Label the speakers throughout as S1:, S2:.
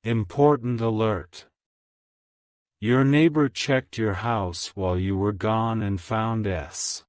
S1: Important alert. Your neighbor checked your house while you were gone and found S.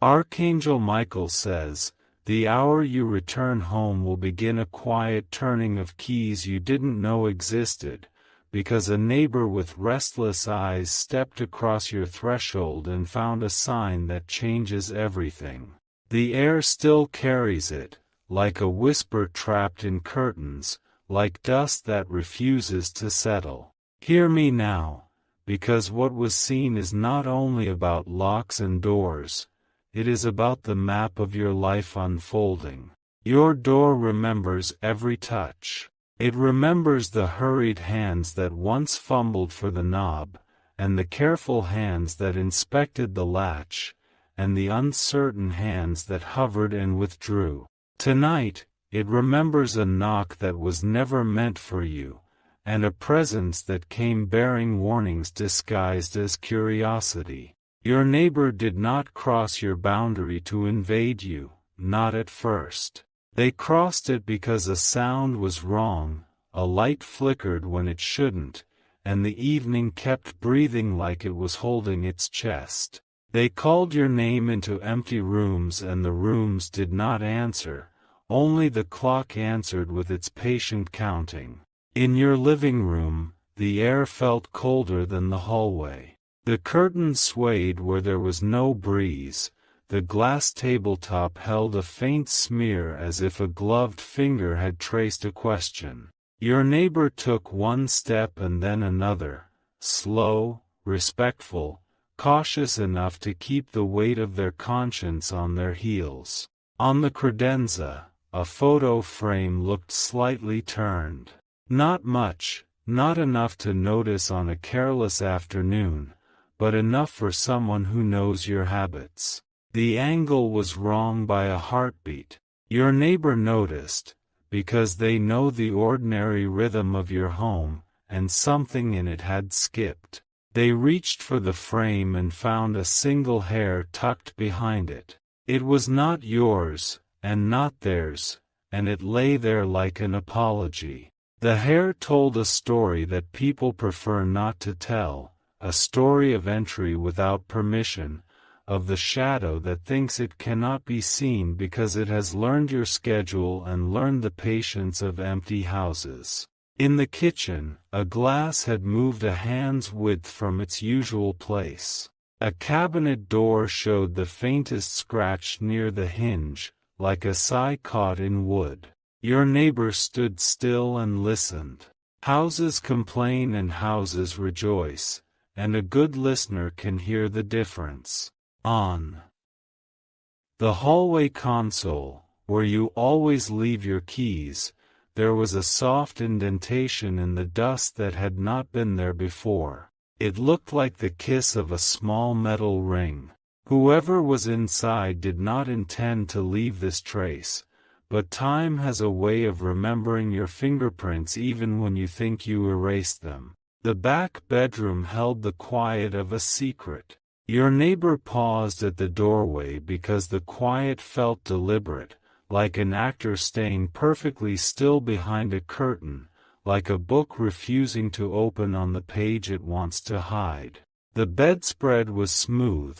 S1: Archangel Michael says, the hour you return home will begin a quiet turning of keys you didn't know existed, because a neighbor with restless eyes stepped across your threshold and found a sign that changes everything. The air still carries it, like a whisper trapped in curtains, like dust that refuses to settle. Hear me now, because what was seen is not only about locks and doors, it is about the map of your life unfolding. Your door remembers every touch. It remembers the hurried hands that once fumbled for the knob, and the careful hands that inspected the latch, and the uncertain hands that hovered and withdrew. Tonight, it remembers a knock that was never meant for you, and a presence that came bearing warnings disguised as curiosity. Your neighbor did not cross your boundary to invade you, not at first. They crossed it because a sound was wrong, a light flickered when it shouldn't, and the evening kept breathing like it was holding its chest. They called your name into empty rooms and the rooms did not answer, only the clock answered with its patient counting. In your living room, the air felt colder than the hallway. The curtains swayed where there was no breeze, the glass tabletop held a faint smear as if a gloved finger had traced a question. Your neighbor took one step and then another, slow, respectful, cautious enough to keep the weight of their conscience on their heels. On the credenza, a photo frame looked slightly turned. Not much, not enough to notice on a careless afternoon, but enough for someone who knows your habits. The angle was wrong by a heartbeat. Your neighbor noticed, because they know the ordinary rhythm of your home, and something in it had skipped. They reached for the frame and found a single hair tucked behind it. It was not yours, and not theirs, and it lay there like an apology. The hair told a story that people prefer not to tell, a story of entry without permission, of the shadow that thinks it cannot be seen because it has learned your schedule and learned the patience of empty houses. In the kitchen, a glass had moved a hand's width from its usual place. A cabinet door showed the faintest scratch near the hinge, like a sigh caught in wood. Your neighbor stood still and listened. Houses complain and houses rejoice, and a good listener can hear the difference. On the hallway console, where you always leave your keys, there was a soft indentation in the dust that had not been there before. It looked like the kiss of a small metal ring. Whoever was inside did not intend to leave this trace, but time has a way of remembering your fingerprints even when you think you erased them. The back bedroom held the quiet of a secret. Your neighbor paused at the doorway because the quiet felt deliberate, like an actor staying perfectly still behind a curtain, like a book refusing to open on the page it wants to hide. The bedspread was smooth,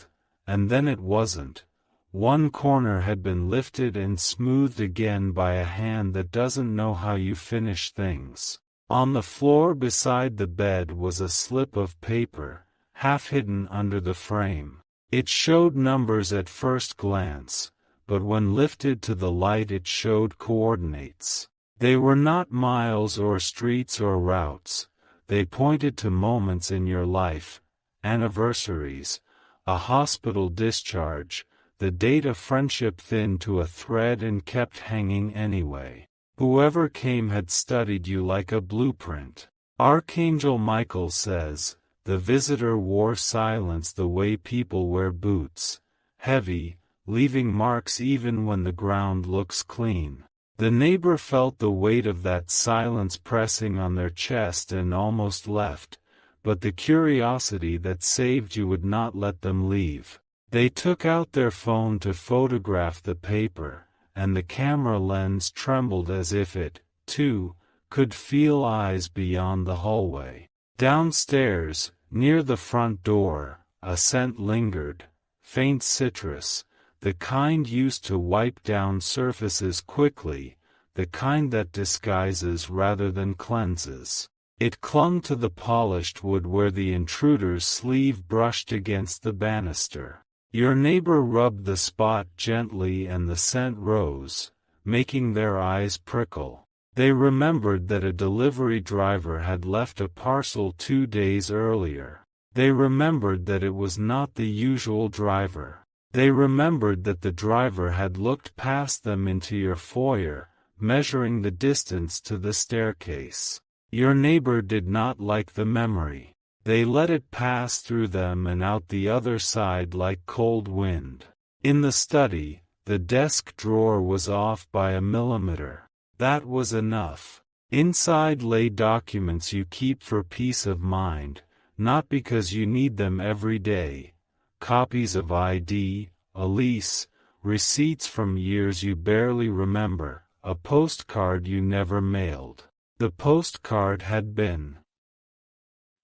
S1: and then it wasn't. One corner had been lifted and smoothed again by a hand that doesn't know how you finish things. On the floor beside the bed was a slip of paper, half hidden under the frame. It showed numbers at first glance, but when lifted to the light it showed coordinates. They were not miles or streets or routes, they pointed to moments in your life, anniversaries, a hospital discharge, the date a friendship thinned to a thread and kept hanging anyway. Whoever came had studied you like a blueprint. Archangel Michael says, the visitor wore silence the way people wear boots, heavy, leaving marks even when the ground looks clean. The neighbor felt the weight of that silence pressing on their chest and almost left, but the curiosity that saved you would not let them leave. They took out their phone to photograph the paper, and the camera lens trembled as if it, too, could feel eyes beyond the hallway. Downstairs, near the front door, a scent lingered, faint citrus, the kind used to wipe down surfaces quickly, the kind that disguises rather than cleanses. It clung to the polished wood where the intruder's sleeve brushed against the banister. Your neighbor rubbed the spot gently and the scent rose, making their eyes prickle. They remembered that a delivery driver had left a parcel 2 days earlier. They remembered that it was not the usual driver. They remembered that the driver had looked past them into your foyer, measuring the distance to the staircase. Your neighbor did not like the memory. They let it pass through them and out the other side like cold wind. In the study, the desk drawer was off by a millimeter. That was enough. Inside lay documents you keep for peace of mind, not because you need them every day. Copies of ID, a lease, receipts from years you barely remember, a postcard you never mailed. The postcard had been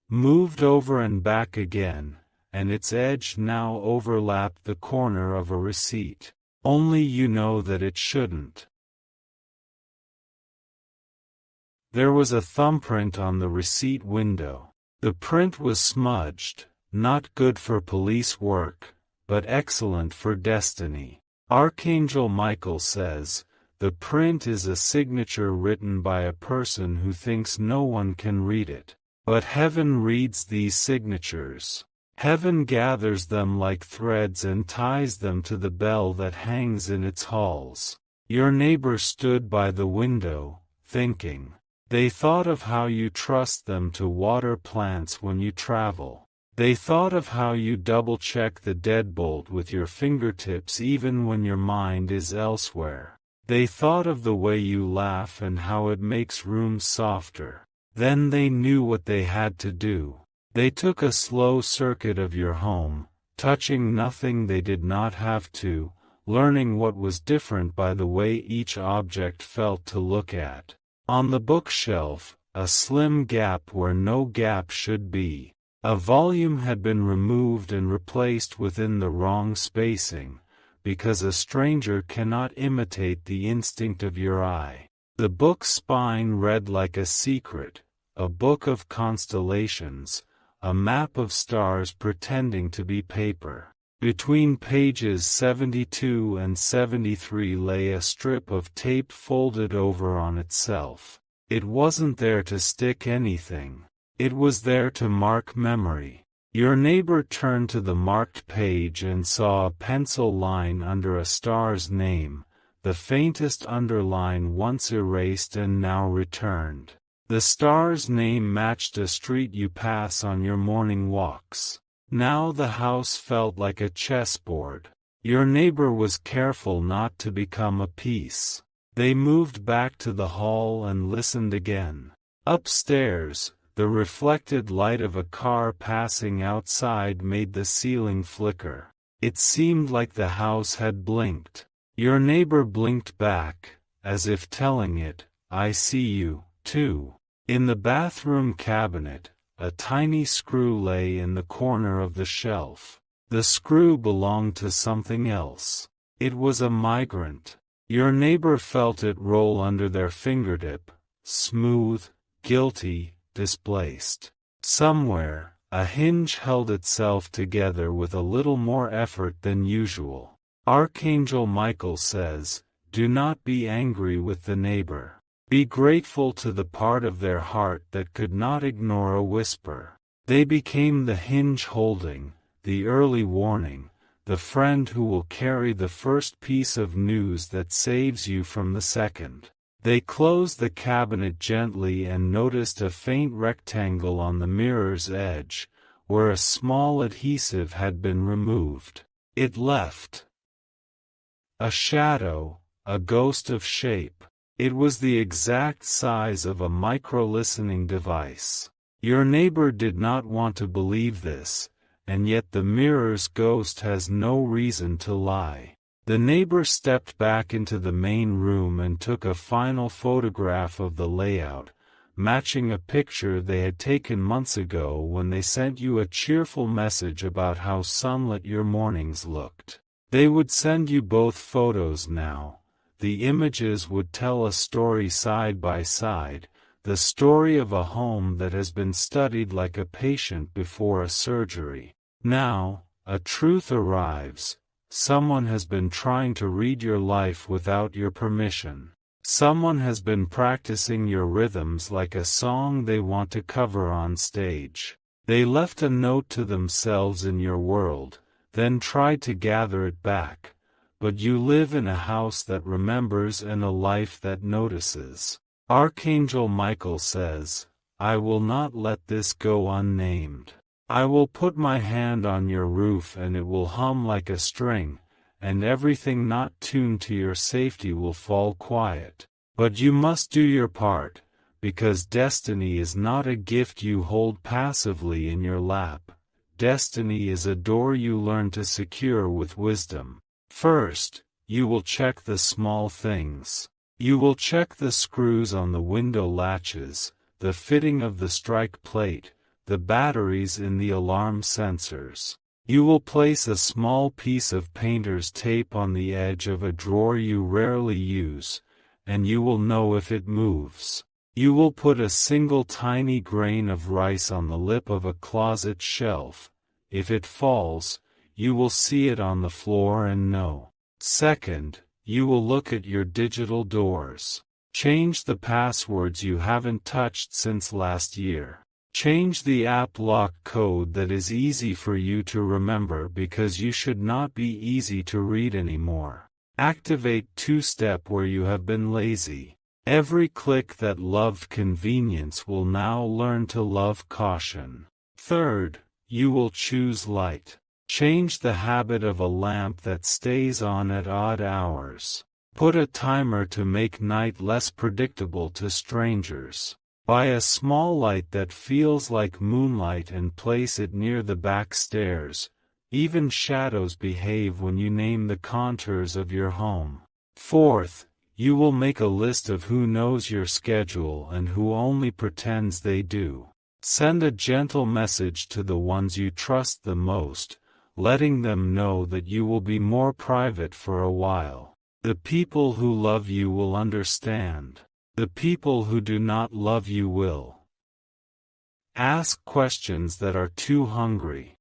S1: moved over and back again, and its edge now overlapped the corner of a receipt. Only you know that it shouldn't. There was a thumbprint on the receipt window. The print was smudged, not good for police work, but excellent for destiny. Archangel Michael says, the print is a signature written by a person who thinks no one can read it. But heaven reads these signatures. Heaven gathers them like threads and ties them to the bell that hangs in its halls. Your neighbor stood by the window, thinking. They thought of how you trust them to water plants when you travel. They thought of how you double-check the deadbolt with your fingertips even when your mind is elsewhere. They thought of the way you laugh and how it makes rooms softer. Then they knew what they had to do. They took a slow circuit of your home, touching nothing they did not have to, learning what was different by the way each object felt to look at. On the bookshelf, a slim gap where no gap should be. A volume had been removed and replaced within the wrong spacing, because a stranger cannot imitate the instinct of your eye. The book's spine read like a secret, a book of constellations, a map of stars pretending to be paper. Between pages 72 and 73 lay a strip of tape folded over on itself. It wasn't there to stick anything. It was there to mark memory. Your neighbor turned to the marked page and saw a pencil line under a star's name, the faintest underline once erased and now returned. The star's name matched a street you pass on your morning walks. Now the house felt like a chessboard. Your neighbor was careful not to become a piece. They moved back to the hall and listened again. Upstairs, the reflected light of a car passing outside made the ceiling flicker. It seemed like the house had blinked. Your neighbor blinked back, as if telling it, I see you, too. In the bathroom cabinet, a tiny screw lay in the corner of the shelf. The screw belonged to something else. It was a migrant. Your neighbor felt it roll under their fingertip, smooth, guilty, displaced. Somewhere, a hinge held itself together with a little more effort than usual. Archangel Michael says, do not be angry with the neighbor. Be grateful to the part of their heart that could not ignore a whisper. They became the hinge holding, the early warning, the friend who will carry the first piece of news that saves you from the second. They closed the cabinet gently and noticed a faint rectangle on the mirror's edge, where a small adhesive had been removed. It left a shadow, a ghost of shape. It was the exact size of a micro-listening device. Your neighbor did not want to believe this, and yet the mirror's ghost has no reason to lie. The neighbor stepped back into the main room and took a final photograph of the layout, matching a picture they had taken months ago when they sent you a cheerful message about how sunlit your mornings looked. They would send you both photos now. The images would tell a story side by side, the story of a home that has been studied like a patient before a surgery. Now, a truth arrives. Someone has been trying to read your life without your permission. Someone has been practicing your rhythms like a song they want to cover on stage. They left a note to themselves in your world, then tried to gather it back. But you live in a house that remembers and a life that notices. Archangel Michael says, I will not let this go unnamed. I will put my hand on your roof and it will hum like a string, and everything not tuned to your safety will fall quiet. But you must do your part, because destiny is not a gift you hold passively in your lap. Destiny is a door you learn to secure with wisdom. First, you will check the small things. You will check the screws on the window latches, the fitting of the strike plate, the batteries in the alarm sensors. You will place a small piece of painter's tape on the edge of a drawer you rarely use, and you will know if it moves. You will put a single tiny grain of rice on the lip of a closet shelf. If it falls, you will see it on the floor and know. Second, you will look at your digital doors. Change the passwords you haven't touched since last year. Change the app lock code that is easy for you to remember because you should not be easy to read anymore. Activate two-step where you have been lazy. Every click that loved convenience will now learn to love caution. Third, you will choose light. Change the habit of a lamp that stays on at odd hours. Put a timer to make night less predictable to strangers. Buy a small light that feels like moonlight and place it near the back stairs. Even shadows behave when you name the contours of your home. Fourth, you will make a list of who knows your schedule and who only pretends they do. Send a gentle message to the ones you trust the most, letting them know that you will be more private for a while. The people who love you will understand. The people who do not love you will. Ask questions that are too hungry.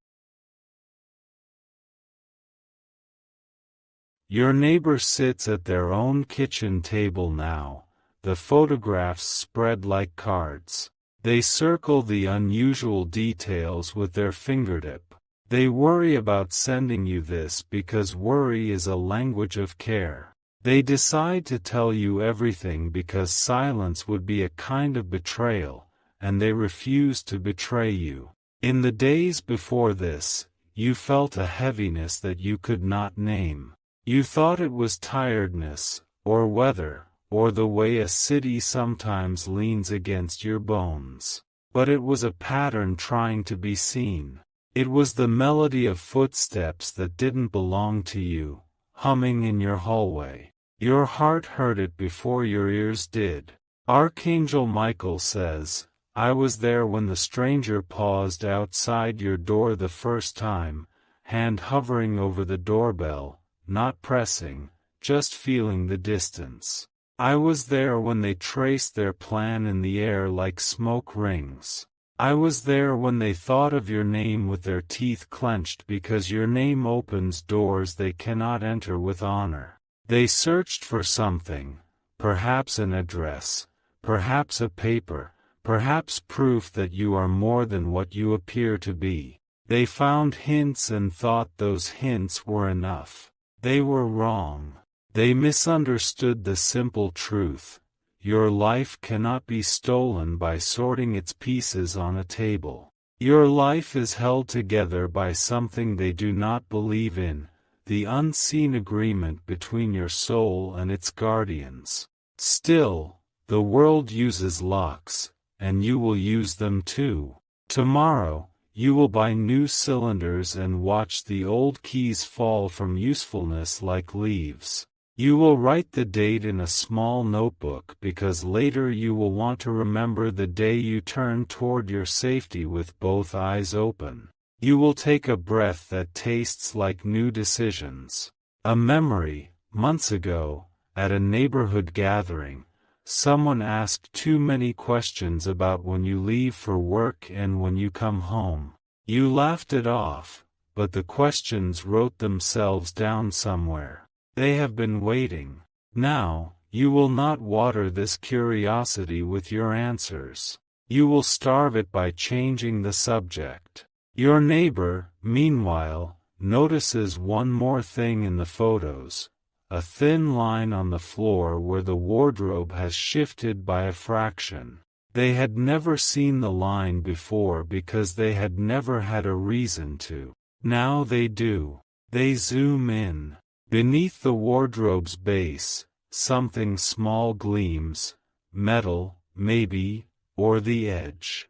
S1: Your neighbor sits at their own kitchen table now, the photographs spread like cards. They circle the unusual details with their fingertip. They worry about sending you this because worry is a language of care. They decide to tell you everything because silence would be a kind of betrayal, and they refuse to betray you. In the days before this, you felt a heaviness that you could not name. You thought it was tiredness, or weather, or the way a city sometimes leans against your bones. But it was a pattern trying to be seen. It was the melody of footsteps that didn't belong to you, humming in your hallway. Your heart heard it before your ears did. Archangel Michael says, I was there when the stranger paused outside your door the first time, hand hovering over the doorbell, not pressing, just feeling the distance. I was there when they traced their plan in the air like smoke rings. I was there when they thought of your name with their teeth clenched because your name opens doors they cannot enter with honor. They searched for something, perhaps an address, perhaps a paper, perhaps proof that you are more than what you appear to be. They found hints and thought those hints were enough. They were wrong. They misunderstood the simple truth. Your life cannot be stolen by sorting its pieces on a table. Your life is held together by something they do not believe in, the unseen agreement between your soul and its guardians. Still, the world uses locks, and you will use them too. Tomorrow, you will buy new cylinders and watch the old keys fall from usefulness like leaves. You will write the date in a small notebook because later you will want to remember the day you turned toward your safety with both eyes open. You will take a breath that tastes like new decisions. A memory, months ago, at a neighborhood gathering, someone asked too many questions about when you leave for work and when you come home. You laughed it off, but the questions wrote themselves down somewhere. They have been waiting. Now, you will not water this curiosity with your answers. You will starve it by changing the subject. Your neighbor, meanwhile, notices one more thing in the photos: a thin line on the floor where the wardrobe has shifted by a fraction. They had never seen the line before because they had never had a reason to. Now they do. They zoom in. Beneath the wardrobe's base, something small gleams, metal, maybe, or the edge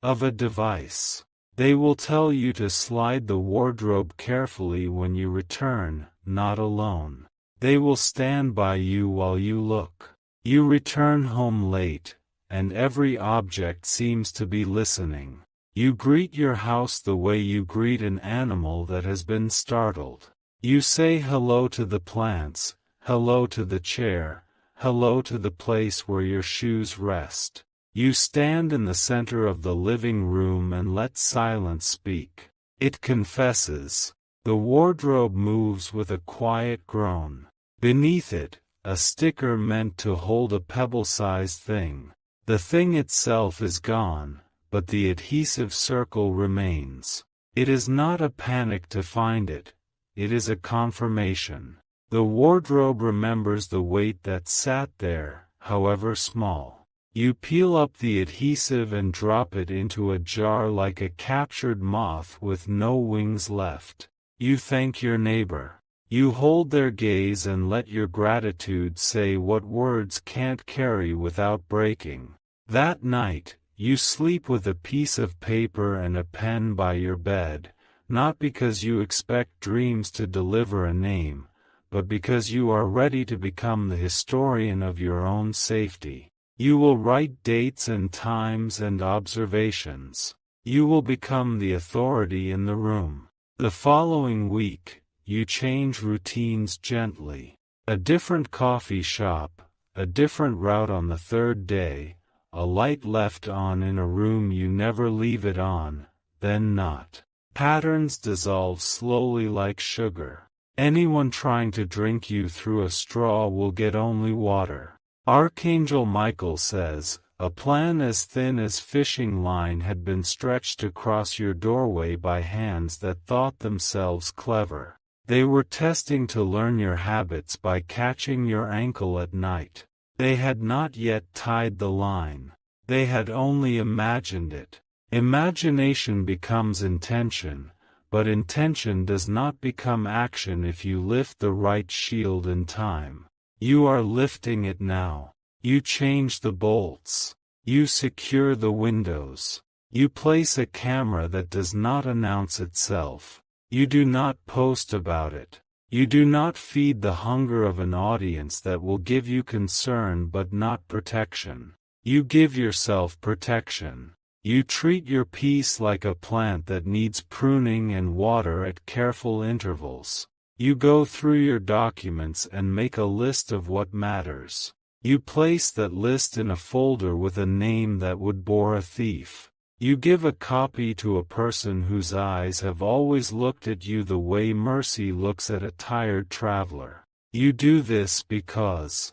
S1: of a device. They will tell you to slide the wardrobe carefully when you return, not alone. They will stand by you while you look. You return home late, and every object seems to be listening. You greet your house the way you greet an animal that has been startled. You say hello to the plants, hello to the chair, hello to the place where your shoes rest. You stand in the center of the living room and let silence speak. It confesses. The wardrobe moves with a quiet groan. Beneath it, a sticker meant to hold a pebble-sized thing. The thing itself is gone, but the adhesive circle remains. It is not a panic to find it. It is a confirmation. The wardrobe remembers the weight that sat there, however small. You peel up the adhesive and drop it into a jar like a captured moth with no wings left. You thank your neighbor. You hold their gaze and let your gratitude say what words can't carry without breaking. That night, you sleep with a piece of paper and a pen by your bed. Not because you expect dreams to deliver a name, but because you are ready to become the historian of your own safety. You will write dates and times and observations. You will become the authority in the room. The following week, you change routines gently. A different coffee shop, a different route on the third day, a light left on in a room you never leave it on, then not. Patterns dissolve slowly like sugar. Anyone trying to drink you through a straw will get only water. Archangel Michael says, a plan as thin as fishing line had been stretched across your doorway by hands that thought themselves clever. They were testing to learn your habits by catching your ankle at night. They had not yet tied the line. They had only imagined it. Imagination becomes intention, but intention does not become action if you lift the right shield in time. You are lifting it now. You change the bolts. You secure the windows. You place a camera that does not announce itself. You do not post about it. You do not feed the hunger of an audience that will give you concern but not protection. You give yourself protection. You treat your peace like a plant that needs pruning and water at careful intervals. You go through your documents and make a list of what matters. You place that list in a folder with a name that would bore a thief. You give a copy to a person whose eyes have always looked at you the way mercy looks at a tired traveler. You do this because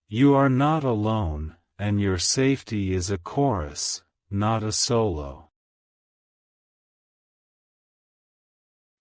S1: you are not alone, and your safety is a chorus, not a solo.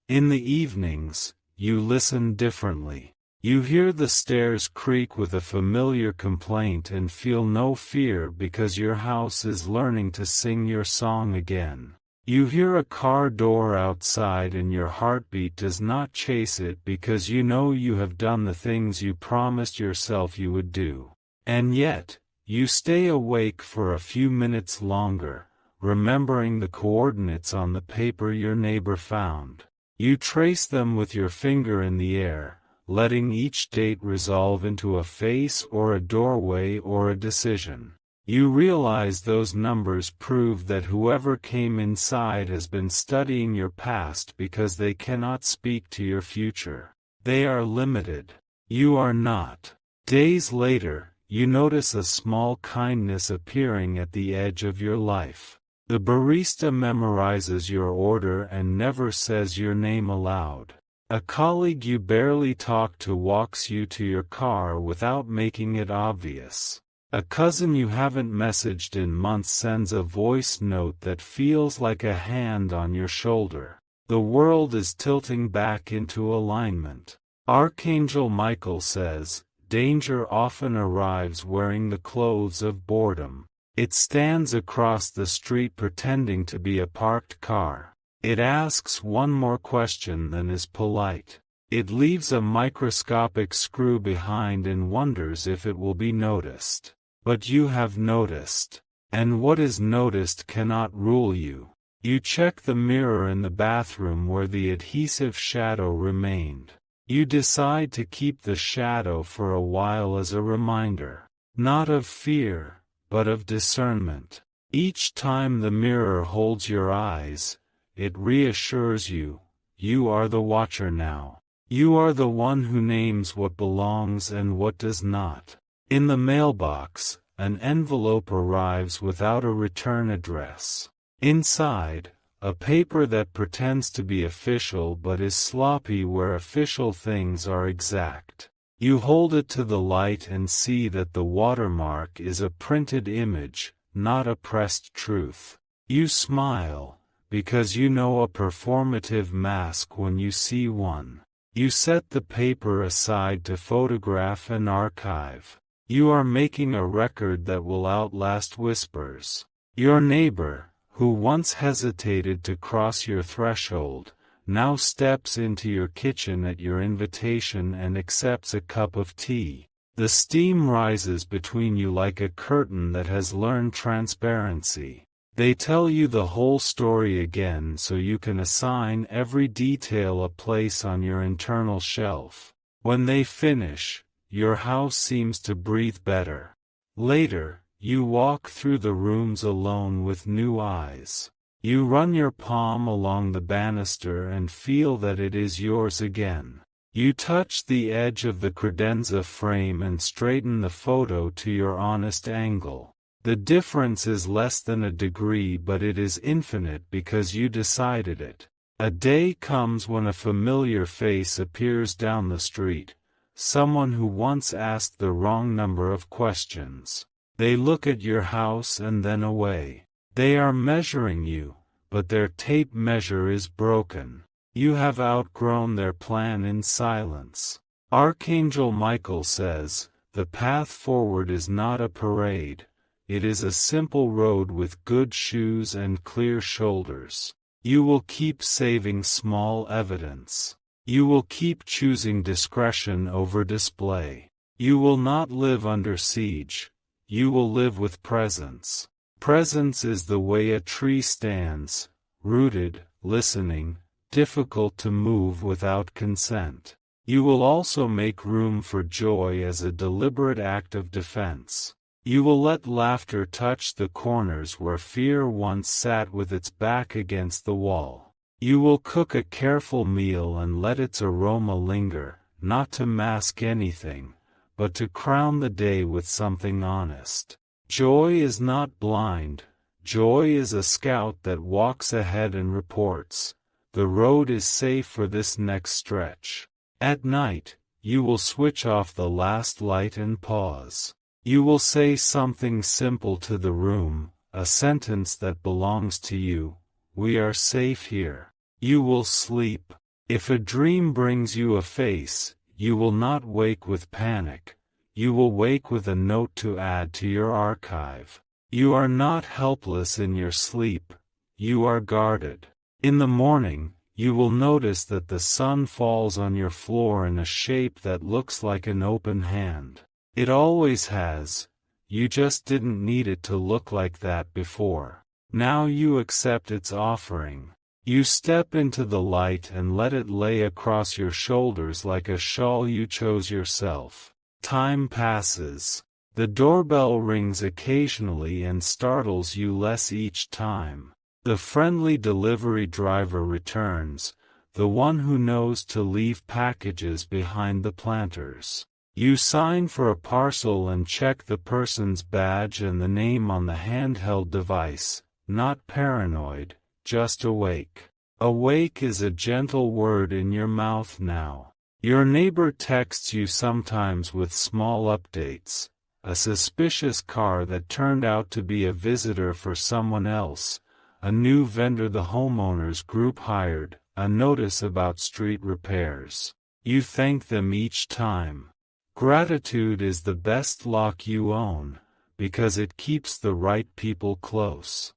S1: In the evenings, you listen differently. You hear the stairs creak with a familiar complaint and feel no fear because your house is learning to sing your song again. You hear a car door outside and your heartbeat does not chase it because you know you have done the things you promised yourself you would do. And yet, you stay awake for a few minutes longer, remembering the coordinates on the paper your neighbor found. You trace them with your finger in the air, letting each date resolve into a face or a doorway or a decision. You realize those numbers prove that whoever came inside has been studying your past because they cannot speak to your future. They are limited. You are not. Days later, you notice a small kindness appearing at the edge of your life. The barista memorizes your order and never says your name aloud. A colleague you barely talk to walks you to your car without making it obvious. A cousin you haven't messaged in months sends a voice note that feels like a hand on your shoulder. The world is tilting back into alignment. Archangel Michael says, danger often arrives wearing the clothes of boredom. It stands across the street pretending to be a parked car. It asks one more question than is polite. It leaves a microscopic screw behind and wonders if it will be noticed. But you have noticed. And what is noticed cannot rule you. You check the mirror in the bathroom where the adhesive shadow remained. You decide to keep the shadow for a while as a reminder, not of fear, but of discernment. Each time the mirror holds your eyes, it reassures you, you are the watcher now. You are the one who names what belongs and what does not. In the mailbox, an envelope arrives without a return address. Inside, a paper that pretends to be official but is sloppy where official things are exact. You hold it to the light and see that the watermark is a printed image, not a pressed truth. You smile, because you know a performative mask when you see one. You set the paper aside to photograph and archive. You are making a record that will outlast whispers. Your neighbor, who once hesitated to cross your threshold, now steps into your kitchen at your invitation and accepts a cup of tea. The steam rises between you like a curtain that has learned transparency. They tell you the whole story again so you can assign every detail a place on your internal shelf. When they finish, your house seems to breathe better. Later, you walk through the rooms alone with new eyes. You run your palm along the banister and feel that it is yours again. You touch the edge of the credenza frame and straighten the photo to your honest angle. The difference is less than a degree, but it is infinite because you decided it. A day comes when a familiar face appears down the street. Someone who once asked the wrong number of questions. They look at your house and then away. They are measuring you, but their tape measure is broken. You have outgrown their plan in silence. Archangel Michael says, the path forward is not a parade. It is a simple road with good shoes and clear shoulders. You will keep saving small evidence. You will keep choosing discretion over display. You will not live under siege. You will live with presence. Presence is the way a tree stands, rooted, listening, difficult to move without consent. You will also make room for joy as a deliberate act of defense. You will let laughter touch the corners where fear once sat with its back against the wall. You will cook a careful meal and let its aroma linger, not to mask anything, but to crown the day with something honest. Joy is not blind. Joy is a scout that walks ahead and reports, the road is safe for this next stretch. At night, you will switch off the last light and pause. You will say something simple to the room, a sentence that belongs to you. We are safe here. You will sleep. If a dream brings you a face, you will not wake with panic. You will wake with a note to add to your archive. You are not helpless in your sleep. You are guarded. In the morning, you will notice that the sun falls on your floor in a shape that looks like an open hand. It always has. You just didn't need it to look like that before. Now you accept its offering. You step into the light and let it lay across your shoulders like a shawl you chose yourself. Time passes. The doorbell rings occasionally and startles you less each time. The friendly delivery driver returns, the one who knows to leave packages behind the planters. You sign for a parcel and check the person's badge and the name on the handheld device, not paranoid, just awake. Awake is a gentle word in your mouth now. Your neighbor texts you sometimes with small updates. A suspicious car that turned out to be a visitor for someone else, a new vendor the homeowners group hired, a notice about street repairs. You thank them each time. Gratitude is the best lock you own, because it keeps the right people close.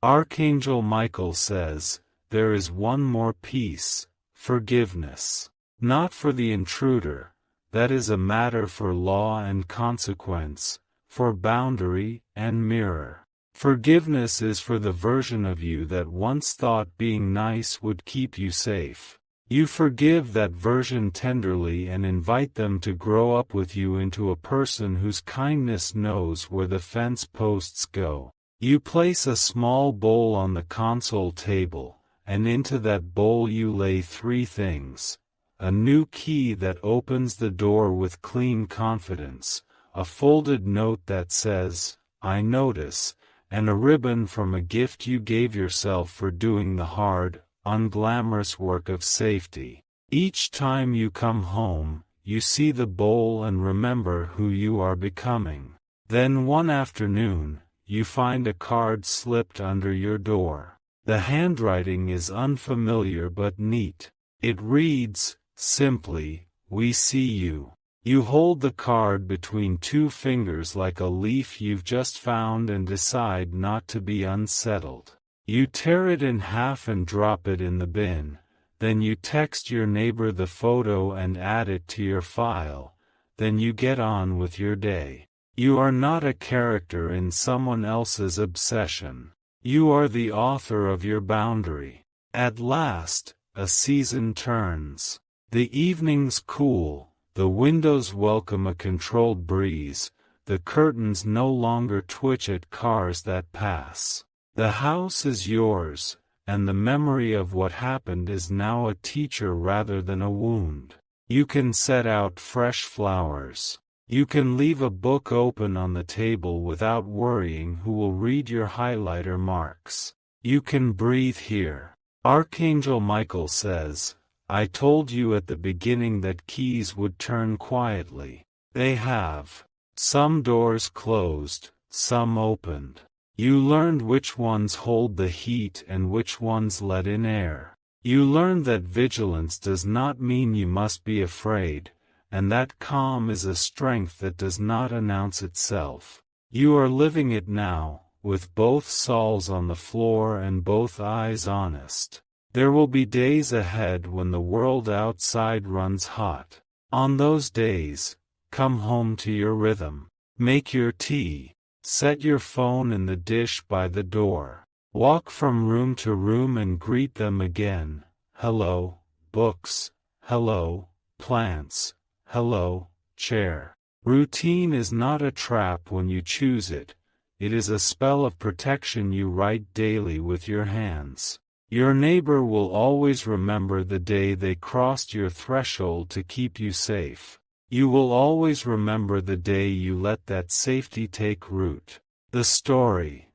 S1: Archangel Michael says, there is one more piece, forgiveness. Not for the intruder, that is a matter for law and consequence, for boundary and mirror. Forgiveness is for the version of you that once thought being nice would keep you safe. You forgive that version tenderly and invite them to grow up with you into a person whose kindness knows where the fence posts go. You place a small bowl on the console table, and into that bowl you lay three things: a new key that opens the door with clean confidence, a folded note that says, "I notice," and a ribbon from a gift you gave yourself for doing the hard, unglamorous work of safety. Each time you come home, you see the bowl and remember who you are becoming. Then one afternoon, you find a card slipped under your door. The handwriting is unfamiliar but neat. It reads, simply, "We see you." You hold the card between two fingers like a leaf you've just found and decide not to be unsettled. You tear it in half and drop it in the bin. Then you text your neighbor the photo and add it to your file. Then you get on with your day. You are not a character in someone else's obsession. You are the author of your boundary. At last, a season turns. The evening's cool, the windows welcome a controlled breeze, the curtains no longer twitch at cars that pass. The house is yours, and the memory of what happened is now a teacher rather than a wound. You can set out fresh flowers. You can leave a book open on the table without worrying who will read your highlighter marks. You can breathe here. Archangel Michael says, I told you at the beginning that keys would turn quietly. They have. Some doors closed, some opened. You learned which ones hold the heat and which ones let in air. You learned that vigilance does not mean you must be afraid, and that calm is a strength that does not announce itself. You are living it now, with both soles on the floor and both eyes honest. There will be days ahead when the world outside runs hot. On those days, come home to your rhythm. Make your tea. Set your phone in the dish by the door. Walk from room to room and greet them again. Hello, books. Hello, plants. Hello, chair. Routine is not a trap when you choose it. It is a spell of protection you write daily with your hands. Your neighbor will always remember the day they crossed your threshold to keep you safe. You will always remember the day you let that safety take root. The story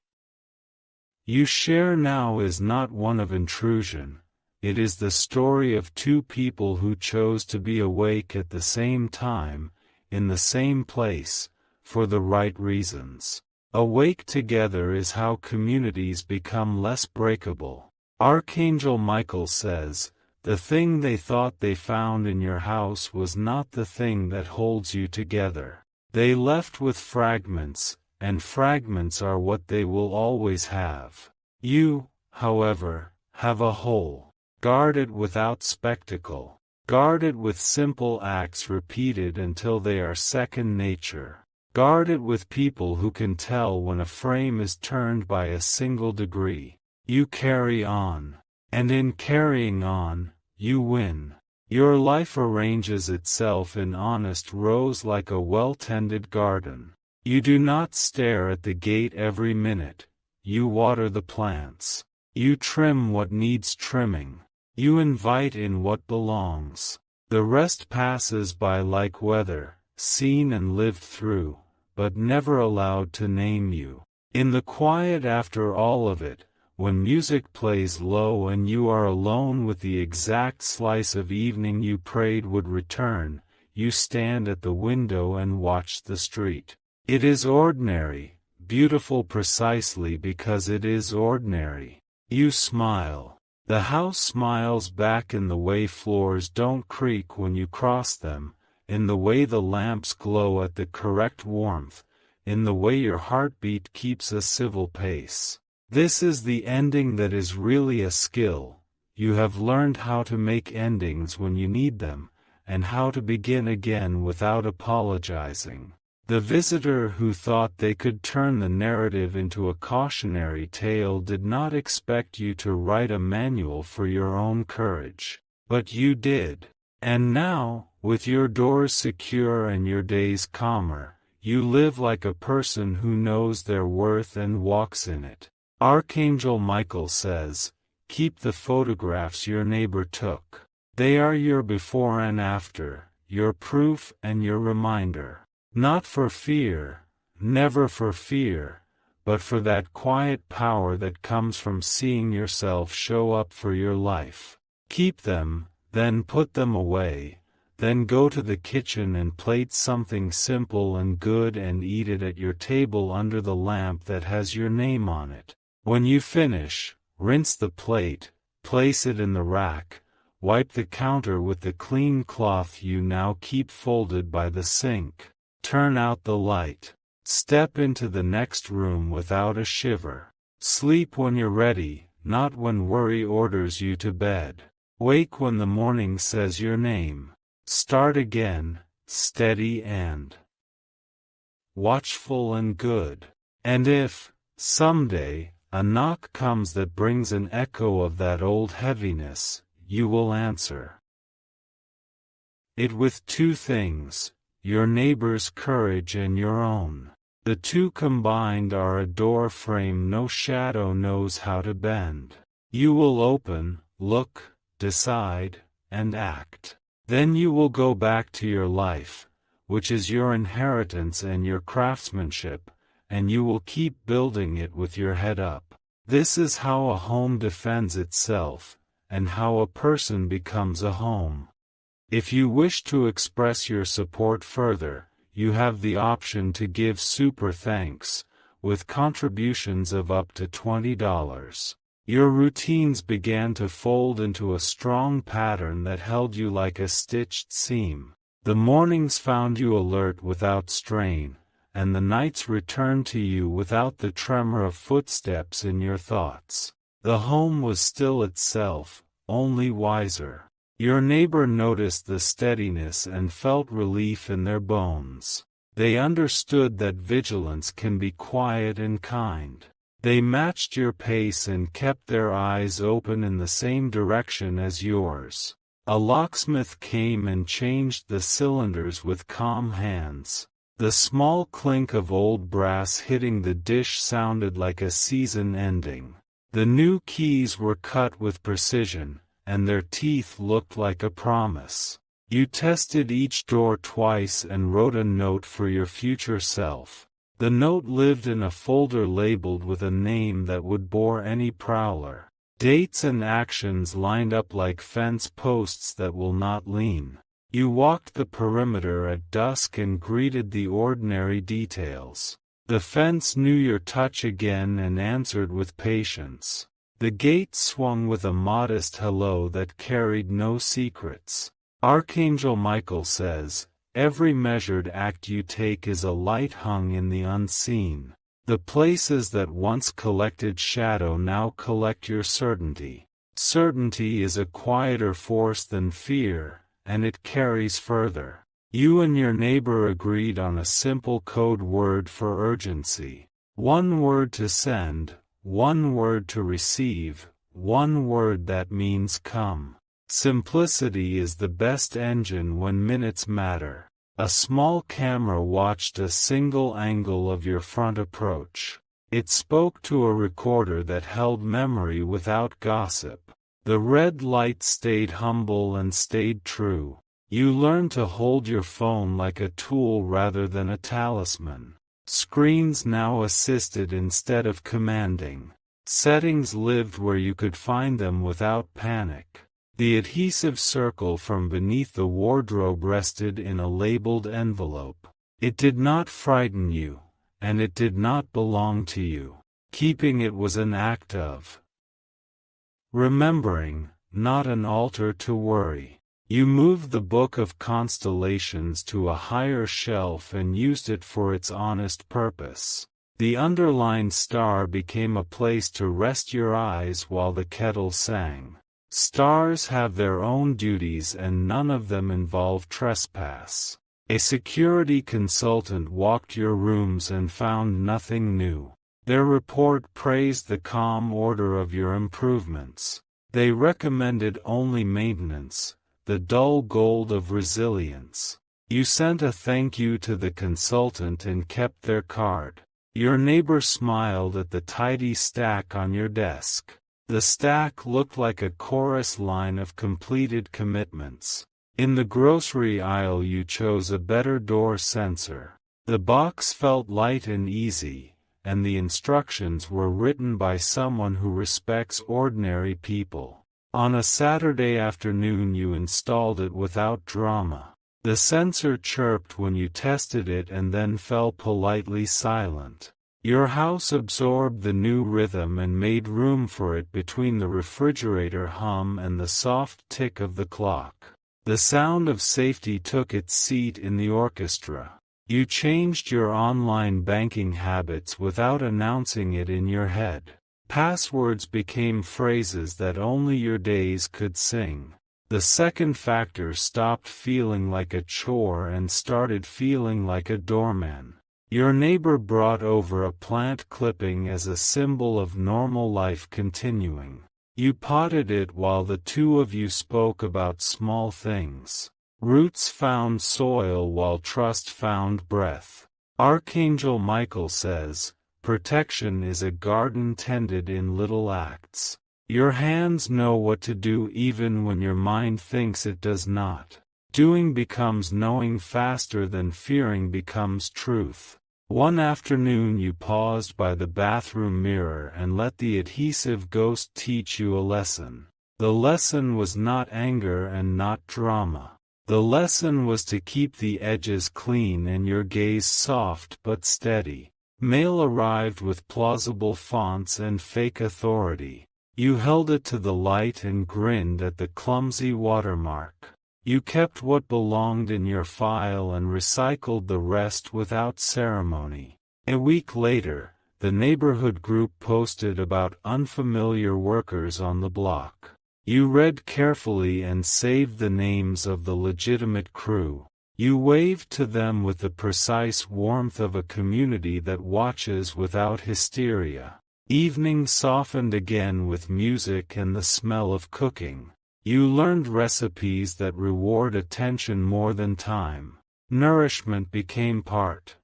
S1: you share now is not one of intrusion. It is the story of two people who chose to be awake at the same time, in the same place, for the right reasons. Awake together is how communities become less breakable. Archangel Michael says, the thing they thought they found in your house was not the thing that holds you together. They left with fragments, and fragments are what they will always have. You, however, have a whole. Guard it without spectacle. Guard it with simple acts repeated until they are second nature. Guard it with people who can tell when a frame is turned by a single degree. you carry on. And in carrying on, you win. Your life arranges itself in honest rows like a well-tended garden. You do not stare at the gate every minute. You water the plants. You trim what needs trimming. You invite in what belongs. The rest passes by like weather, seen and lived through, but never allowed to name you. In the quiet after all of it, when music plays low and you are alone with the exact slice of evening you prayed would return, you stand at the window and watch the street. It is ordinary, beautiful precisely because it is ordinary. You smile. The house smiles back in the way floors don't creak when you cross them, in the way the lamps glow at the correct warmth, in the way your heartbeat keeps a civil pace. This is the ending that is really a skill. You have learned how to make endings when you need them, and how to begin again without apologizing. The visitor who thought they could turn the narrative into a cautionary tale did not expect you to write a manual for your own courage. But you did. And now, with your doors secure and your days calmer, you live like a person who knows their worth and walks in it. Archangel Michael says, keep the photographs your neighbor took. They are your before and after, your proof and your reminder. Not for fear, never for fear, but for that quiet power that comes from seeing yourself show up for your life. Keep them, then put them away, then go to the kitchen and plate something simple and good and eat it at your table under the lamp that has your name on it. When you finish, rinse the plate, place it in the rack, wipe the counter with the clean cloth you now keep folded by the sink. Turn out the light. Step into the next room without a shiver. Sleep when you're ready, not when worry orders you to bed. Wake when the morning says your name. Start again, steady and watchful and good. And if, someday, a knock comes that brings an echo of that old heaviness, you will answer it with two things, your neighbor's courage and your own. The two combined are a door frame no shadow knows how to bend. You will open, look, decide, and act. Then you will go back to your life, which is your inheritance and your craftsmanship, and you will keep building it with your head up. This is how a home defends itself, and how a person becomes a home. If you wish to express your support further, you have the option to give super thanks, with contributions of up to $20. Your routines began to fold into a strong pattern that held you like a stitched seam. The mornings found you alert without strain, and the nights returned to you without the tremor of footsteps in your thoughts. The home was still itself, only wiser. Your neighbor noticed the steadiness and felt relief in their bones. They understood that vigilance can be quiet and kind. They matched your pace and kept their eyes open in the same direction as yours. A locksmith came and changed the cylinders with calm hands. The small clink of old brass hitting the dish sounded like a season ending. The new keys were cut with precision, and their teeth looked like a promise. You tested each door twice and wrote a note for your future self. The note lived in a folder labeled with a name that would bore any prowler. Dates and actions lined up like fence posts that will not lean. You walked the perimeter at dusk and greeted the ordinary details. The fence knew your touch again and answered with patience. The gate swung with a modest hello that carried no secrets. Archangel Michael says, every measured act you take is a light hung in the unseen. The places that once collected shadow now collect your certainty. Certainty is a quieter force than fear, and it carries further. You and your neighbor agreed on a simple code word for urgency. One word to send, one word to receive, one word that means come. Simplicity is the best engine when minutes matter. A small camera watched a single angle of your front approach. It spoke to a recorder that held memory without gossip. The red light stayed humble and stayed true. You learned to hold your phone like a tool rather than a talisman. Screens now assisted instead of commanding. Settings lived where you could find them without panic. The adhesive circle from beneath the wardrobe rested in a labeled envelope. It did not frighten you, and it did not belong to you. Keeping it was an act of remembering, not an altar to worry. You moved the Book of Constellations to a higher shelf and used it for its honest purpose. The underlined star became a place to rest your eyes while the kettle sang. Stars have their own duties and none of them involve trespass. A security consultant walked your rooms and found nothing new. Their report praised the calm order of your improvements. They recommended only maintenance, the dull gold of resilience. You sent a thank you to the consultant and kept their card. Your neighbor smiled at the tidy stack on your desk. The stack looked like a chorus line of completed commitments. In the grocery aisle you chose a better door sensor. The box felt light and easy, and the instructions were written by someone who respects ordinary people. On a Saturday afternoon you installed it without drama. The sensor chirped when you tested it and then fell politely silent. Your house absorbed the new rhythm and made room for it between the refrigerator hum and the soft tick of the clock. The sound of safety took its seat in the orchestra. You changed your online banking habits without announcing it in your head. Passwords became phrases that only your days could sing. The second factor stopped feeling like a chore and started feeling like a doorman. Your neighbor brought over a plant clipping as a symbol of normal life continuing. You potted it while the two of you spoke about small things. Roots found soil while trust found breath. Archangel Michael says, protection is a garden tended in little acts. Your hands know what to do even when your mind thinks it does not. Doing becomes knowing faster than fearing becomes truth. One afternoon you paused by the bathroom mirror and let the adhesive ghost teach you a lesson. The lesson was not anger and not drama. The lesson was to keep the edges clean and your gaze soft but steady. Mail arrived with plausible fonts and fake authority. You held it to the light and grinned at the clumsy watermark. You kept what belonged in your file and recycled the rest without ceremony. A week later, the neighborhood group posted about unfamiliar workers on the block. You read carefully and saved the names of the legitimate crew. You waved to them with the precise warmth of a community that watches without hysteria. Evening softened again with music and the smell of cooking. You learned recipes that reward attention more than time. Nourishment became part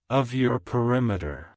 S1: of your perimeter.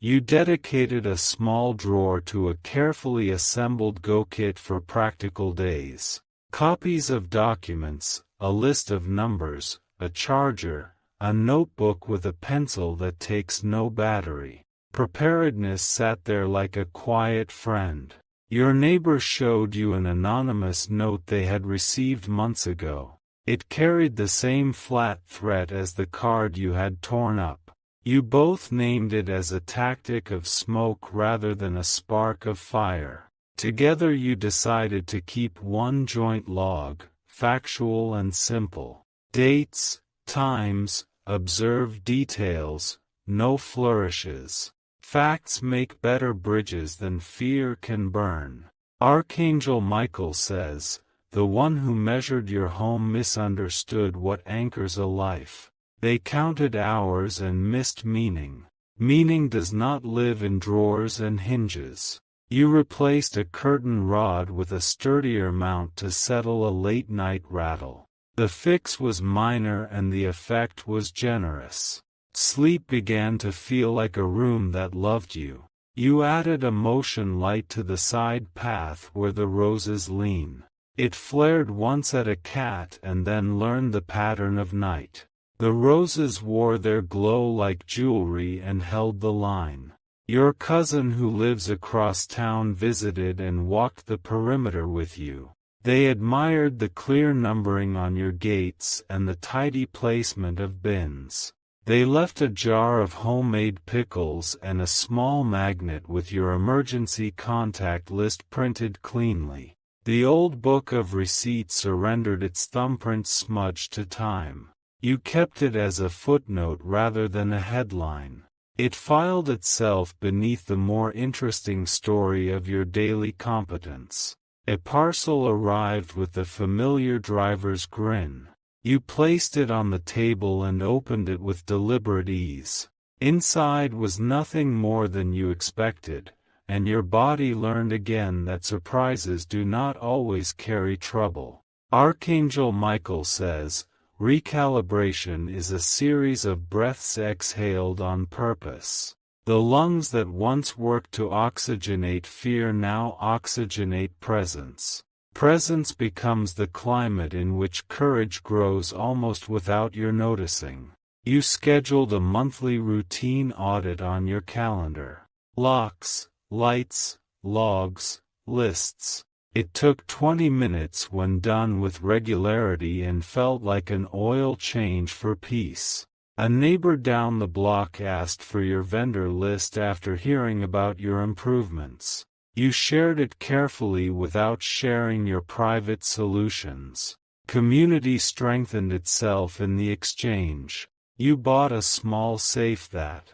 S1: You dedicated a small drawer to a carefully assembled go-kit for practical days. Copies of documents, a list of numbers, a charger, a notebook with a pencil that takes no battery. Preparedness sat there like a quiet friend. Your neighbor showed you an anonymous note they had received months ago. It carried the same flat threat as the card you had torn up. You both named it as a tactic of smoke rather than a spark of fire. Together you decided to keep one joint log, factual and simple. Dates, times, observed details, no flourishes. Facts make better bridges than fear can burn. Archangel Michael says, the one who measured your home misunderstood what anchors a life. They counted hours and missed meaning. Meaning does not live in drawers and hinges. You replaced a curtain rod with a sturdier mount to settle a late-night rattle. The fix was minor and the effect was generous. Sleep began to feel like a room that loved you. You added a motion light to the side path where the roses lean. It flared once at a cat and then learned the pattern of night. The roses wore their glow like jewelry and held the line. Your cousin who lives across town visited and walked the perimeter with you. They admired the clear numbering on your gates and the tidy placement of bins. They left a jar of homemade pickles and a small magnet with your emergency contact list printed cleanly. The old book of receipts surrendered its thumbprint smudged to time. You kept it as a footnote rather than a headline. It filed itself beneath the more interesting story of your daily competence. A parcel arrived with the familiar driver's grin. You placed it on the table and opened it with deliberate ease. Inside was nothing more than you expected, and your body learned again that surprises do not always carry trouble. Archangel Michael says, recalibration is a series of breaths exhaled on purpose. The lungs that once worked to oxygenate fear now oxygenate presence. Presence becomes the climate in which courage grows almost without your noticing. You scheduled a monthly routine audit on your calendar. Locks, lights, logs, lists. It took 20 minutes when done with regularity and felt like an oil change for peace. A neighbor down the block asked for your vendor list after hearing about your improvements. You shared it carefully without sharing your private solutions. Community strengthened itself in the exchange. You bought a small safe that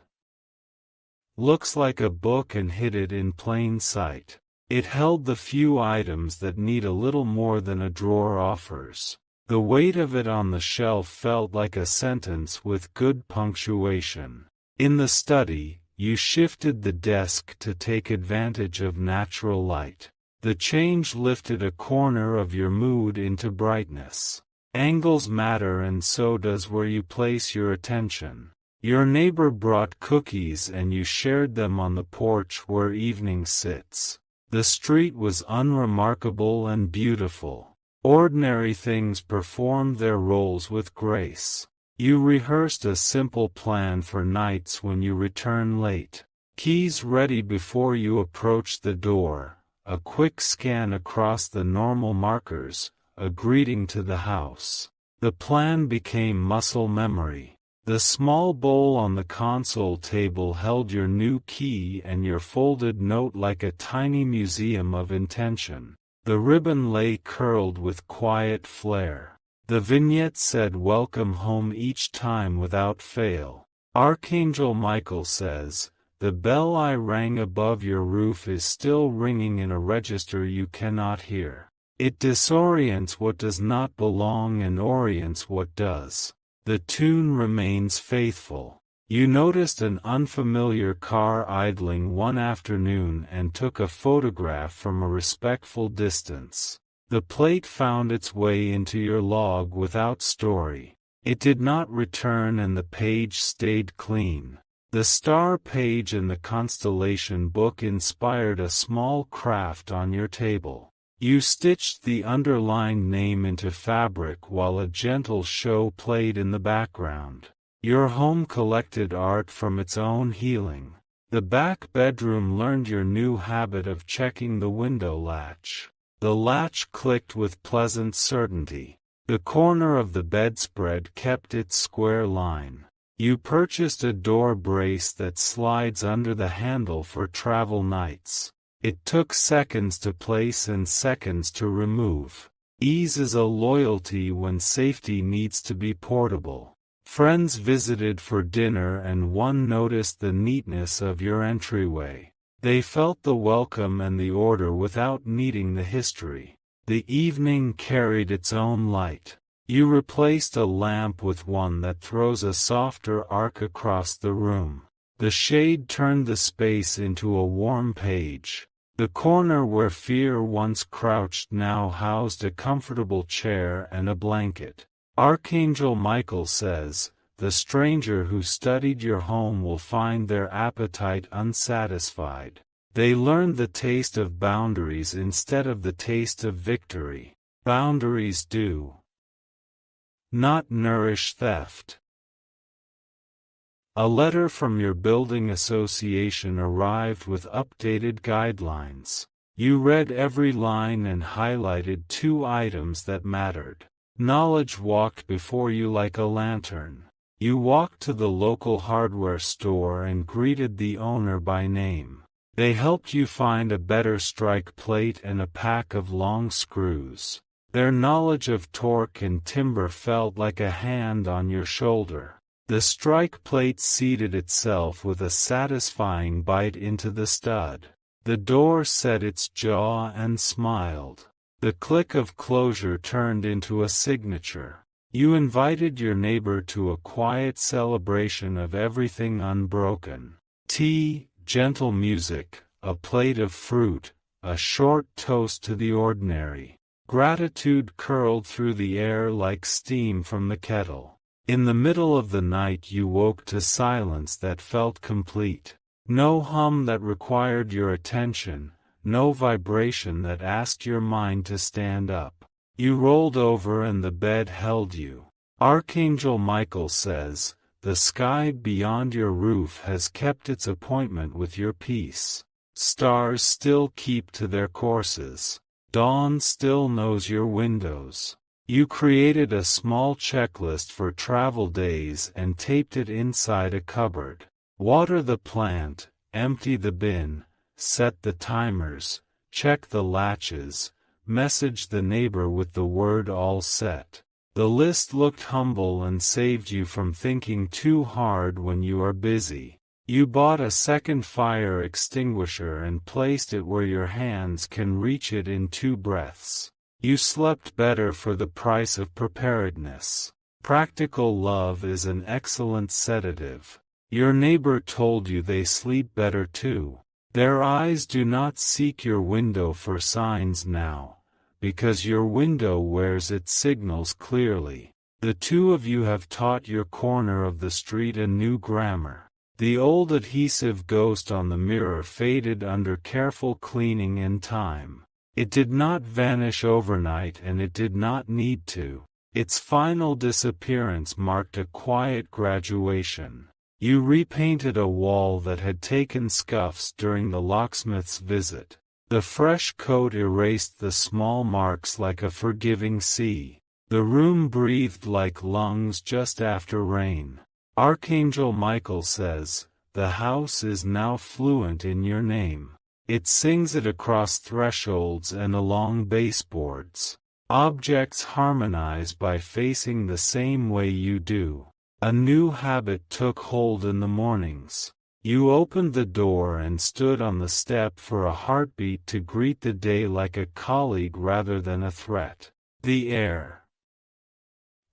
S1: looks like a book and hid it in plain sight. It held the few items that need a little more than a drawer offers. The weight of it on the shelf felt like a sentence with good punctuation. In the study, you shifted the desk to take advantage of natural light. The change lifted a corner of your mood into brightness. Angles matter, and so does where you place your attention. Your neighbor brought cookies and you shared them on the porch where evening sits. The street was unremarkable and beautiful. Ordinary things performed their roles with grace. You rehearsed a simple plan for nights when you return late. Keys ready before you approach the door, a quick scan across the normal markers, a greeting to the house. The plan became muscle memory. The small bowl on the console table held your new key and your folded note like a tiny museum of intention. The ribbon lay curled with quiet flair. The vignette said welcome home each time without fail. Archangel Michael says, the bell I rang above your roof is still ringing in a register you cannot hear. It disorients what does not belong and orients what does. The tune remains faithful. You noticed an unfamiliar car idling one afternoon and took a photograph from a respectful distance. The plate found its way into your log without story. It did not return and the page stayed clean. The star page in the constellation book inspired a small craft on your table. You stitched the underlined name into fabric while a gentle show played in the background. Your home collected art from its own healing. The back bedroom learned your new habit of checking the window latch. The latch clicked with pleasant certainty. The corner of the bedspread kept its square line. You purchased a door brace that slides under the handle for travel nights. It took seconds to place and seconds to remove. Ease is a loyalty when safety needs to be portable. Friends visited for dinner and one noticed the neatness of your entryway. They felt the welcome and the order without needing the history. The evening carried its own light. You replaced a lamp with one that throws a softer arc across the room. The shade turned the space into a warm page. The corner where fear once crouched now housed a comfortable chair and a blanket. Archangel Michael says, "The stranger who studied your home will find their appetite unsatisfied. They learned the taste of boundaries instead of the taste of victory. Boundaries do not nourish theft." A letter from your building association arrived with updated guidelines. You read every line and highlighted 2 items that mattered. Knowledge walked before you like a lantern. You walked to the local hardware store and greeted the owner by name. They helped you find a better strike plate and a pack of long screws. Their knowledge of torque and timber felt like a hand on your shoulder. The strike plate seated itself with a satisfying bite into the stud. The door set its jaw and smiled. The click of closure turned into a signature. You invited your neighbor to a quiet celebration of everything unbroken. Tea, gentle music, a plate of fruit, a short toast to the ordinary. Gratitude curled through the air like steam from the kettle. In the middle of the night you woke to silence that felt complete. No hum that required your attention, no vibration that asked your mind to stand up. You rolled over and the bed held you. Archangel Michael says, "The sky beyond your roof has kept its appointment with your peace. Stars still keep to their courses. Dawn still knows your windows." You created a small checklist for travel days and taped it inside a cupboard. Water the plant, empty the bin, set the timers, check the latches, message the neighbor with the word "all set." The list looked humble and saved you from thinking too hard when you are busy. You bought a second fire extinguisher and placed it where your hands can reach it in 2 breaths. You slept better for the price of preparedness. Practical love is an excellent sedative. Your neighbor told you they sleep better too. Their eyes do not seek your window for signs now, because your window wears its signals clearly. The 2 of you have taught your corner of the street a new grammar. The old adhesive ghost on the mirror faded under careful cleaning and time. It did not vanish overnight and it did not need to. Its final disappearance marked a quiet graduation. You repainted a wall that had taken scuffs during the locksmith's visit. The fresh coat erased the small marks like a forgiving sea. The room breathed like lungs just after rain. Archangel Michael says, "The house is now fluent in your name." It sings it across thresholds and along baseboards. Objects harmonize by facing the same way you do. A new habit took hold in the mornings. You opened the door and stood on the step for a heartbeat to greet the day like a colleague rather than a threat. The air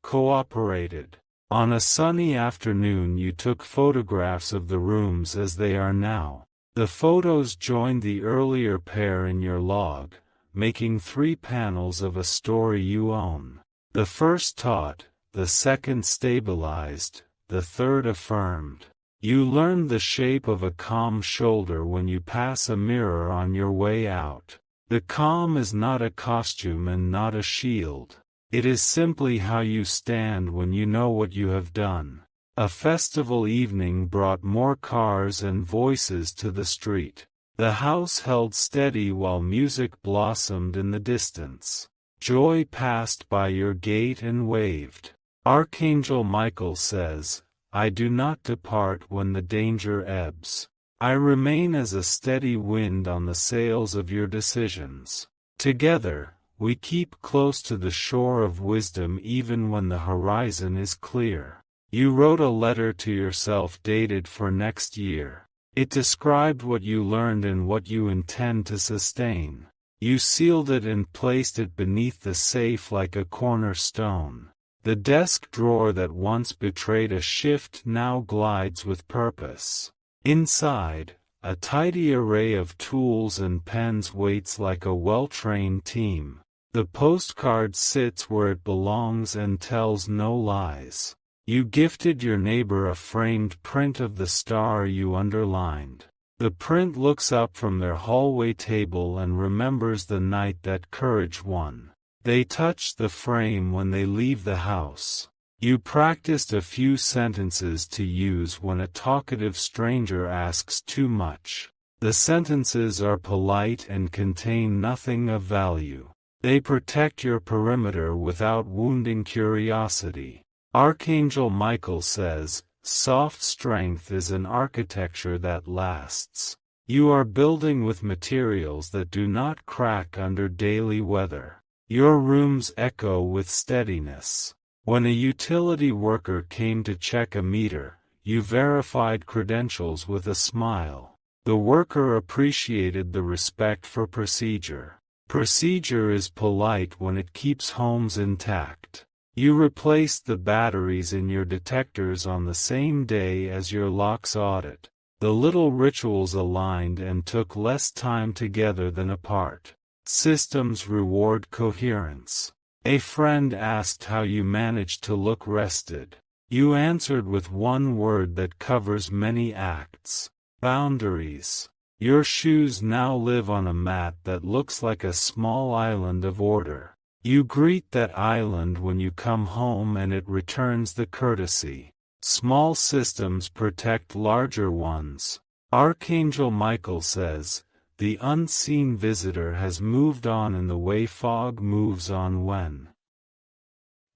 S1: cooperated. On a sunny afternoon you took photographs of the rooms as they are now. The photos joined the earlier pair in your log, making 3 panels of a story you own. The first taught, the second stabilized, the third affirmed. You learned the shape of a calm shoulder when you pass a mirror on your way out. The calm is not a costume and not a shield. It is simply how you stand when you know what you have done. A festival evening brought more cars and voices to the street. The house held steady while music blossomed in the distance. Joy passed by your gate and waved. Archangel Michael says, "I do not depart when the danger ebbs. I remain as a steady wind on the sails of your decisions." Together, we keep close to the shore of wisdom even when the horizon is clear. You wrote a letter to yourself dated for next year. It described what you learned and what you intend to sustain. You sealed it and placed it beneath the safe like a cornerstone. The desk drawer that once betrayed a shift now glides with purpose. Inside, a tidy array of tools and pens waits like a well-trained team. The postcard sits where it belongs and tells no lies. You gifted your neighbor a framed print of the star you underlined. The print looks up from their hallway table and remembers the night that courage won. They touch the frame when they leave the house. You practiced a few sentences to use when a talkative stranger asks too much. The sentences are polite and contain nothing of value. They protect your perimeter without wounding curiosity. Archangel Michael says, soft strength is an architecture that lasts. You are building with materials that do not crack under daily weather. Your rooms echo with steadiness. When a utility worker came to check a meter, you verified credentials with a smile. The worker appreciated the respect for procedure. Procedure is polite when it keeps homes intact. You replaced the batteries in your detectors on the same day as your locks audit. The little rituals aligned and took less time together than apart. Systems reward coherence. A friend asked how you managed to look rested. You answered with one word that covers many acts: boundaries. Your shoes now live on a mat that looks like a small island of order. You greet that island when you come home and it returns the courtesy. Small systems protect larger ones. Archangel Michael says, the unseen visitor has moved on in the way fog moves on when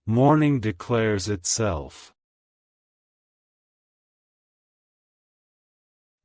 S1: morning declares itself.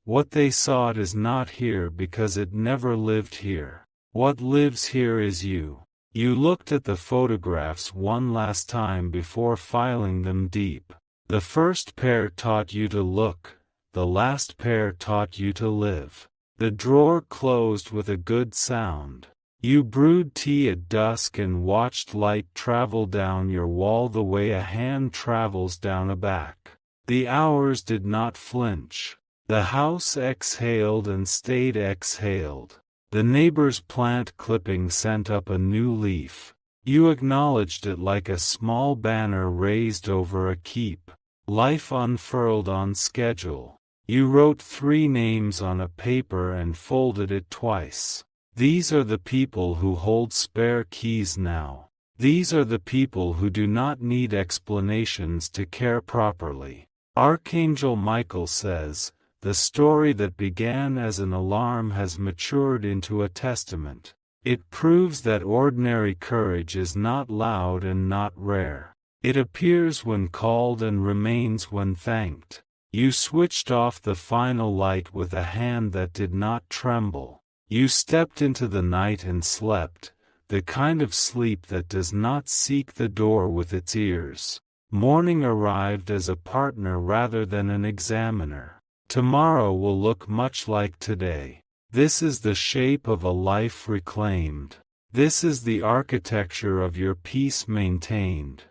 S1: What they sought is not here because it never lived here. What lives here is you. You looked at the photographs one last time before filing them deep. The first pair taught you to look, the last pair taught you to live. The drawer closed with a good sound. You brewed tea at dusk and watched light travel down your wall the way a hand travels down a back. The hours did not flinch. The house exhaled and stayed exhaled. The neighbor's plant clipping sent up a new leaf. You acknowledged it like a small banner raised over a keep. Life unfurled on schedule. You wrote 3 names on a paper and folded it twice. These are the people who hold spare keys now. These are the people who do not need explanations to care properly. Archangel Michael says, the story that began as an alarm has matured into a testament. It proves that ordinary courage is not loud and not rare. It appears when called and remains when thanked. You switched off the final light with a hand that did not tremble. You stepped into the night and slept, the kind of sleep that does not seek the door with its ears. Morning arrived as a partner rather than an examiner. Tomorrow will look much like today. This is the shape of a life reclaimed. This is the architecture of your peace maintained.